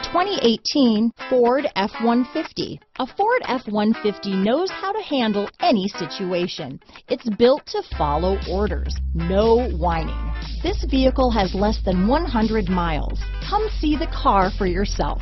2018 Ford F-150. A Ford F-150 knows how to handle any situation. It's built to follow orders, no whining. This vehicle has less than 100 miles. Come see the car for yourself.